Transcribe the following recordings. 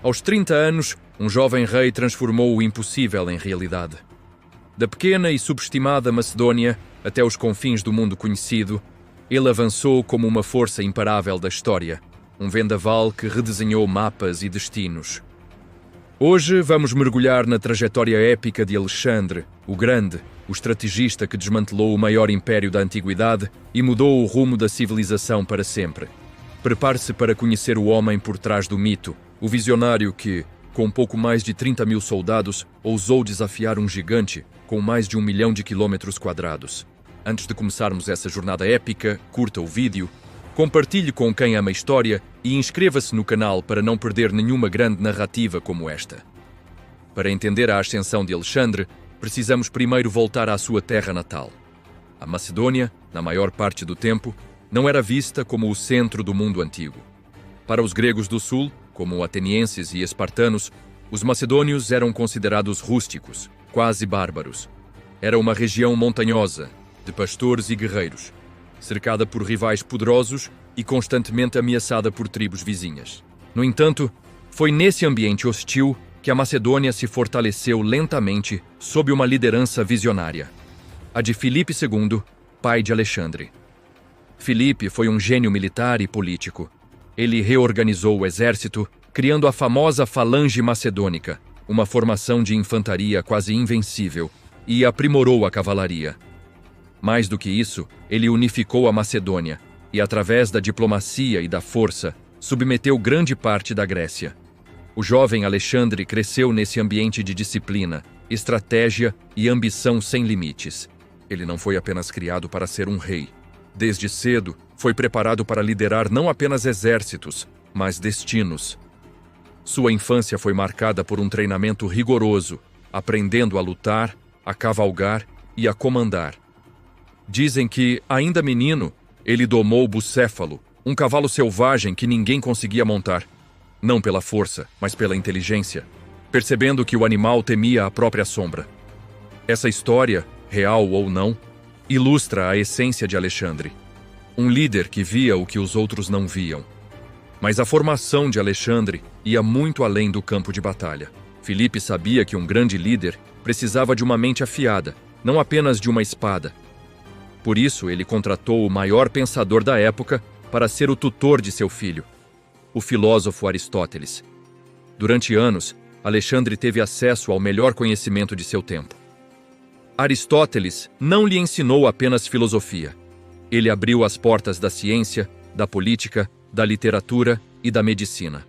Aos 30 anos, um jovem rei transformou o impossível em realidade. Da pequena e subestimada Macedônia até os confins do mundo conhecido, ele avançou como uma força imparável da história, um vendaval que redesenhou mapas e destinos. Hoje vamos mergulhar na trajetória épica de Alexandre, o Grande, o estrategista que desmantelou o maior império da antiguidade e mudou o rumo da civilização para sempre. Prepare-se para conhecer o homem por trás do mito, o visionário que, com pouco mais de 30 mil soldados, ousou desafiar um gigante com mais de 1 milhão de quilômetros quadrados. Antes de começarmos essa jornada épica, curta o vídeo, compartilhe com quem ama a história e inscreva-se no canal para não perder nenhuma grande narrativa como esta. Para entender a ascensão de Alexandre, precisamos primeiro voltar à sua terra natal. A Macedônia, na maior parte do tempo, não era vista como o centro do mundo antigo. Para os gregos do sul, como atenienses e espartanos, os macedônios eram considerados rústicos, quase bárbaros. Era uma região montanhosa, de pastores e guerreiros, cercada por rivais poderosos e constantemente ameaçada por tribos vizinhas. No entanto, foi nesse ambiente hostil que a Macedônia se fortaleceu lentamente sob uma liderança visionária, a de Filipe II, pai de Alexandre. Filipe foi um gênio militar e político. Ele reorganizou o exército, criando a famosa Falange Macedônica, uma formação de infantaria quase invencível, e aprimorou a cavalaria. Mais do que isso, ele unificou a Macedônia e, através da diplomacia e da força, submeteu grande parte da Grécia. O jovem Alexandre cresceu nesse ambiente de disciplina, estratégia e ambição sem limites. Ele não foi apenas criado para ser um rei. Desde cedo, foi preparado para liderar não apenas exércitos, mas destinos. Sua infância foi marcada por um treinamento rigoroso, aprendendo a lutar, a cavalgar e a comandar. Dizem que, ainda menino, ele domou o bucéfalo, um cavalo selvagem que ninguém conseguia montar. Não pela força, mas pela inteligência, percebendo que o animal temia a própria sombra. Essa história, real ou não, ilustra a essência de Alexandre. Um líder que via o que os outros não viam. Mas a formação de Alexandre ia muito além do campo de batalha. Filipe sabia que um grande líder precisava de uma mente afiada, não apenas de uma espada. Por isso, ele contratou o maior pensador da época para ser o tutor de seu filho, o filósofo Aristóteles. Durante anos, Alexandre teve acesso ao melhor conhecimento de seu tempo. Aristóteles não lhe ensinou apenas filosofia. Ele abriu as portas da ciência, da política, da literatura e da medicina.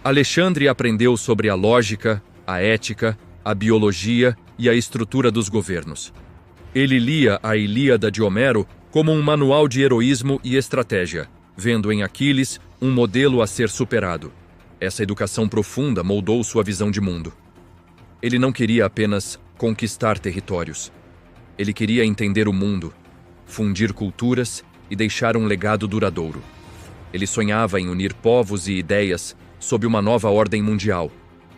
Alexandre aprendeu sobre a lógica, a ética, a biologia e a estrutura dos governos. Ele lia a Ilíada de Homero como um manual de heroísmo e estratégia, vendo em Aquiles um modelo a ser superado. Essa educação profunda moldou sua visão de mundo. Ele não queria apenas conquistar territórios. Ele queria entender o mundo, fundir culturas e deixar um legado duradouro. Ele sonhava em unir povos e ideias sob uma nova ordem mundial,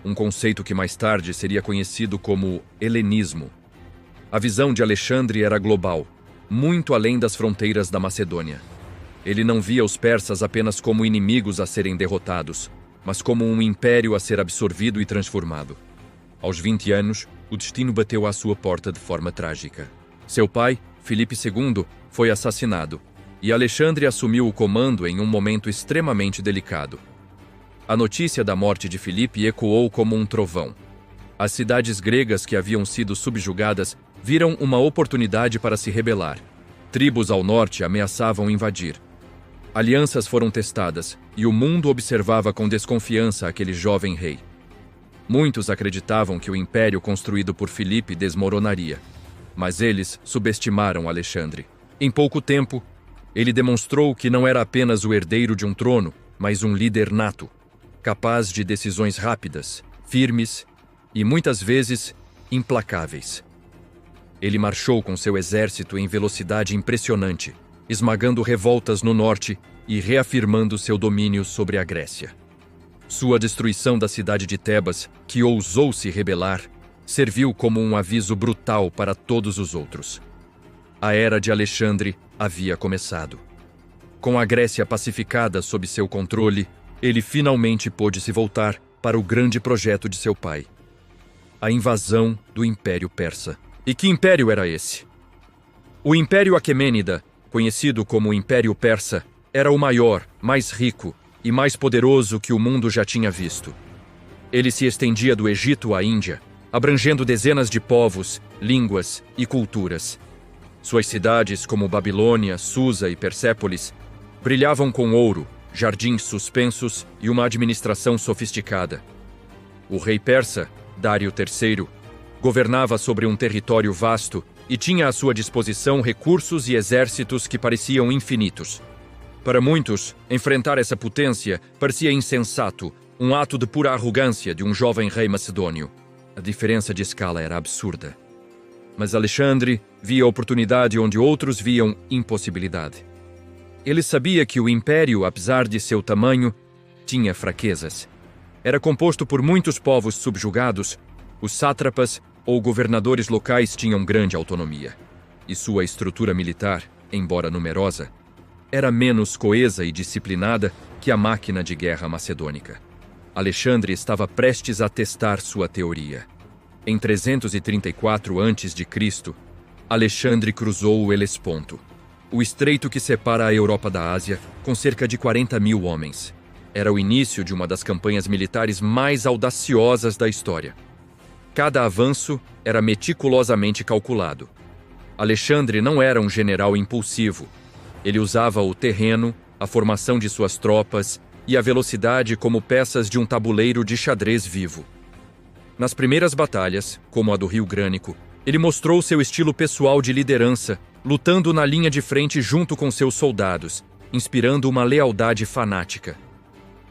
um conceito que mais tarde seria conhecido como helenismo. A visão de Alexandre era global, muito além das fronteiras da Macedônia. Ele não via os persas apenas como inimigos a serem derrotados, mas como um império a ser absorvido e transformado. Aos 20 anos, o destino bateu à sua porta de forma trágica. Seu pai, Filipe II, foi assassinado, e Alexandre assumiu o comando em um momento extremamente delicado. A notícia da morte de Filipe ecoou como um trovão. As cidades gregas que haviam sido subjugadas viram uma oportunidade para se rebelar. Tribos ao norte ameaçavam invadir. Alianças foram testadas, e o mundo observava com desconfiança aquele jovem rei. Muitos acreditavam que o império construído por Filipe desmoronaria, mas eles subestimaram Alexandre. Em pouco tempo, ele demonstrou que não era apenas o herdeiro de um trono, mas um líder nato, capaz de decisões rápidas, firmes e, muitas vezes, implacáveis. Ele marchou com seu exército em velocidade impressionante, esmagando revoltas no norte e reafirmando seu domínio sobre a Grécia. Sua destruição da cidade de Tebas, que ousou se rebelar, serviu como um aviso brutal para todos os outros. A era de Alexandre havia começado. Com a Grécia pacificada sob seu controle, ele finalmente pôde se voltar para o grande projeto de seu pai: a invasão do Império Persa. E que império era esse? O Império Aquemênida, conhecido como o Império Persa, era o maior, mais rico e mais poderoso que o mundo já tinha visto. Ele se estendia do Egito à Índia, abrangendo dezenas de povos, línguas e culturas. Suas cidades, como Babilônia, Susa e Persépolis, brilhavam com ouro, jardins suspensos e uma administração sofisticada. O rei persa, Dário III, governava sobre um território vasto e tinha à sua disposição recursos e exércitos que pareciam infinitos. Para muitos, enfrentar essa potência parecia insensato, um ato de pura arrogância de um jovem rei macedônio. A diferença de escala era absurda. Mas Alexandre via oportunidade onde outros viam impossibilidade. Ele sabia que o império, apesar de seu tamanho, tinha fraquezas. Era composto por muitos povos subjugados, os sátrapas ou governadores locais tinham grande autonomia. E sua estrutura militar, embora numerosa, era menos coesa e disciplinada que a máquina de guerra macedônica. Alexandre estava prestes a testar sua teoria. Em 334 a.C., Alexandre cruzou o Helesponto, o estreito que separa a Europa da Ásia, com cerca de 40.000 homens. Era o início de uma das campanhas militares mais audaciosas da história. Cada avanço era meticulosamente calculado. Alexandre não era um general impulsivo. Ele usava o terreno, a formação de suas tropas e a velocidade como peças de um tabuleiro de xadrez vivo. Nas primeiras batalhas, como a do Rio Grânico, ele mostrou seu estilo pessoal de liderança, lutando na linha de frente junto com seus soldados, inspirando uma lealdade fanática.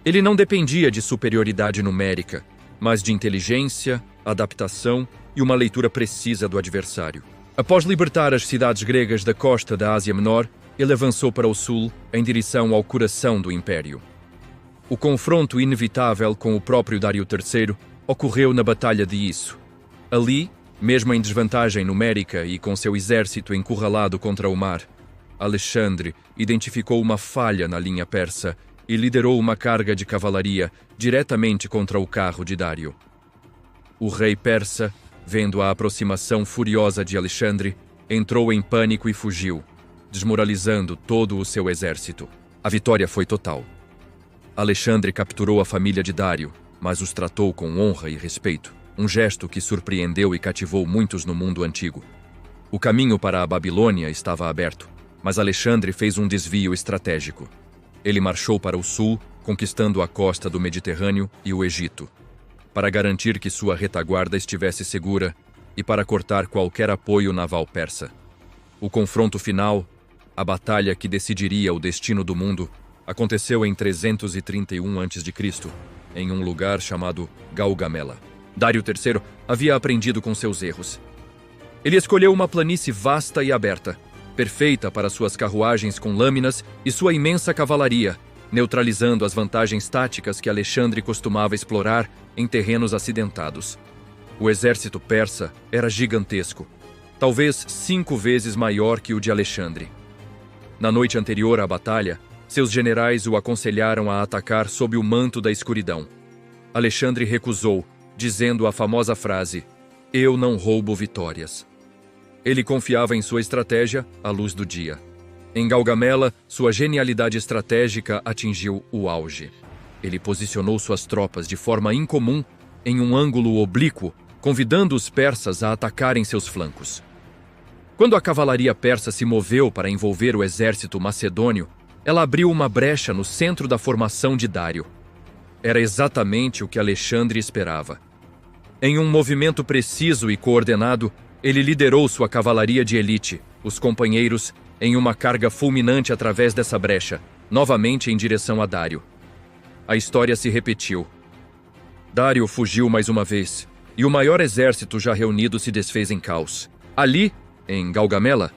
Ele não dependia de superioridade numérica, mas de inteligência, adaptação e uma leitura precisa do adversário. Após libertar as cidades gregas da costa da Ásia Menor, ele avançou para o sul, em direção ao coração do império. O confronto inevitável com o próprio Dário III ocorreu na Batalha de Isso. Ali, mesmo em desvantagem numérica e com seu exército encurralado contra o mar, Alexandre identificou uma falha na linha persa e liderou uma carga de cavalaria diretamente contra o carro de Dário. O rei persa, vendo a aproximação furiosa de Alexandre, entrou em pânico e fugiu, desmoralizando todo o seu exército. A vitória foi total. Alexandre capturou a família de Dário, mas os tratou com honra e respeito, um gesto que surpreendeu e cativou muitos no mundo antigo. O caminho para a Babilônia estava aberto, mas Alexandre fez um desvio estratégico. Ele marchou para o sul, conquistando a costa do Mediterrâneo e o Egito, para garantir que sua retaguarda estivesse segura e para cortar qualquer apoio naval persa. O confronto final, a batalha que decidiria o destino do mundo, aconteceu em 331 a.C., em um lugar chamado Gaugamela. Dário III havia aprendido com seus erros. Ele escolheu uma planície vasta e aberta, perfeita para suas carruagens com lâminas e sua imensa cavalaria, neutralizando as vantagens táticas que Alexandre costumava explorar em terrenos acidentados. O exército persa era gigantesco, talvez 5 vezes maior que o de Alexandre. Na noite anterior à batalha, seus generais o aconselharam a atacar sob o manto da escuridão. Alexandre recusou, dizendo a famosa frase: "Eu não roubo vitórias." Ele confiava em sua estratégia à luz do dia. Em Gaugamela, sua genialidade estratégica atingiu o auge. Ele posicionou suas tropas de forma incomum em um ângulo oblíquo, convidando os persas a atacarem seus flancos. Quando a cavalaria persa se moveu para envolver o exército macedônio, ela abriu uma brecha no centro da formação de Dário. Era exatamente o que Alexandre esperava. Em um movimento preciso e coordenado, ele liderou sua cavalaria de elite, os companheiros, em uma carga fulminante através dessa brecha, novamente em direção a Dário. A história se repetiu. Dário fugiu mais uma vez, e o maior exército já reunido se desfez em caos. Ali, em Gaugamela,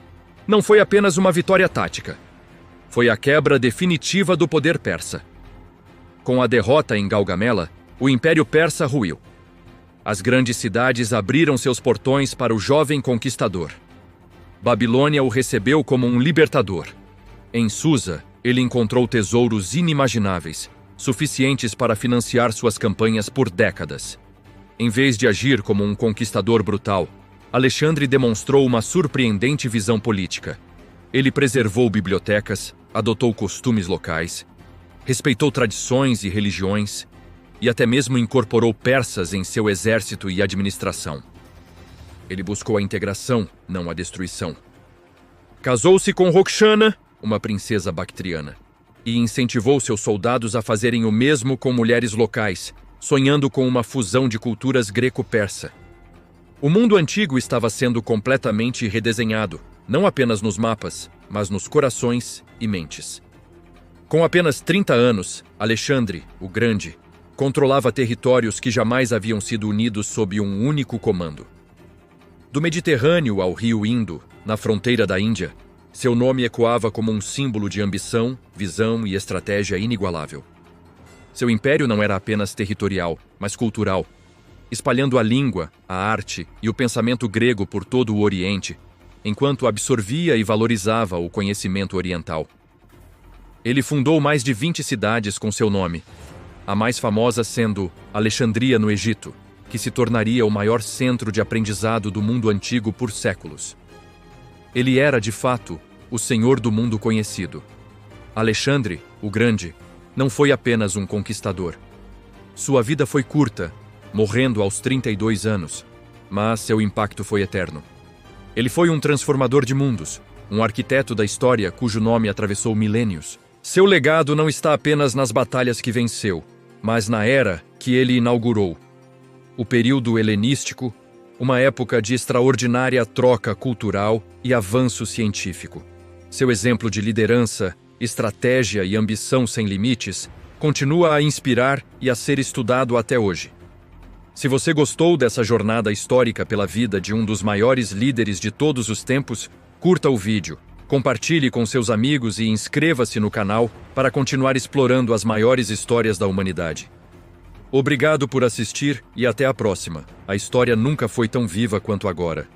não foi apenas uma vitória tática. Foi a quebra definitiva do poder persa. Com a derrota em Gaugamela, o Império Persa ruiu. As grandes cidades abriram seus portões para o jovem conquistador. Babilônia o recebeu como um libertador. Em Susa, ele encontrou tesouros inimagináveis, suficientes para financiar suas campanhas por décadas. Em vez de agir como um conquistador brutal, Alexandre demonstrou uma surpreendente visão política. Ele preservou bibliotecas, adotou costumes locais, respeitou tradições e religiões, e até mesmo incorporou persas em seu exército e administração. Ele buscou a integração, não a destruição. Casou-se com Roxana, uma princesa bactriana, e incentivou seus soldados a fazerem o mesmo com mulheres locais, sonhando com uma fusão de culturas greco-persa. O mundo antigo estava sendo completamente redesenhado, não apenas nos mapas, mas nos corações e mentes. Com apenas 30 anos, Alexandre, o Grande, controlava territórios que jamais haviam sido unidos sob um único comando. Do Mediterrâneo ao rio Indo, na fronteira da Índia, seu nome ecoava como um símbolo de ambição, visão e estratégia inigualável. Seu império não era apenas territorial, mas cultural, espalhando a língua, a arte e o pensamento grego por todo o Oriente, enquanto absorvia e valorizava o conhecimento oriental. Ele fundou mais de 20 cidades com seu nome, a mais famosa sendo Alexandria, no Egito, que se tornaria o maior centro de aprendizado do mundo antigo por séculos. Ele era, de fato, o senhor do mundo conhecido. Alexandre, o Grande, não foi apenas um conquistador. Sua vida foi curta, morrendo aos 32 anos, mas seu impacto foi eterno. Ele foi um transformador de mundos, um arquiteto da história cujo nome atravessou milênios. Seu legado não está apenas nas batalhas que venceu, mas na era que ele inaugurou. O período helenístico, uma época de extraordinária troca cultural e avanço científico. Seu exemplo de liderança, estratégia e ambição sem limites continua a inspirar e a ser estudado até hoje. Se você gostou dessa jornada histórica pela vida de um dos maiores líderes de todos os tempos, curta o vídeo, compartilhe com seus amigos e inscreva-se no canal para continuar explorando as maiores histórias da humanidade. Obrigado por assistir e até a próxima. A história nunca foi tão viva quanto agora.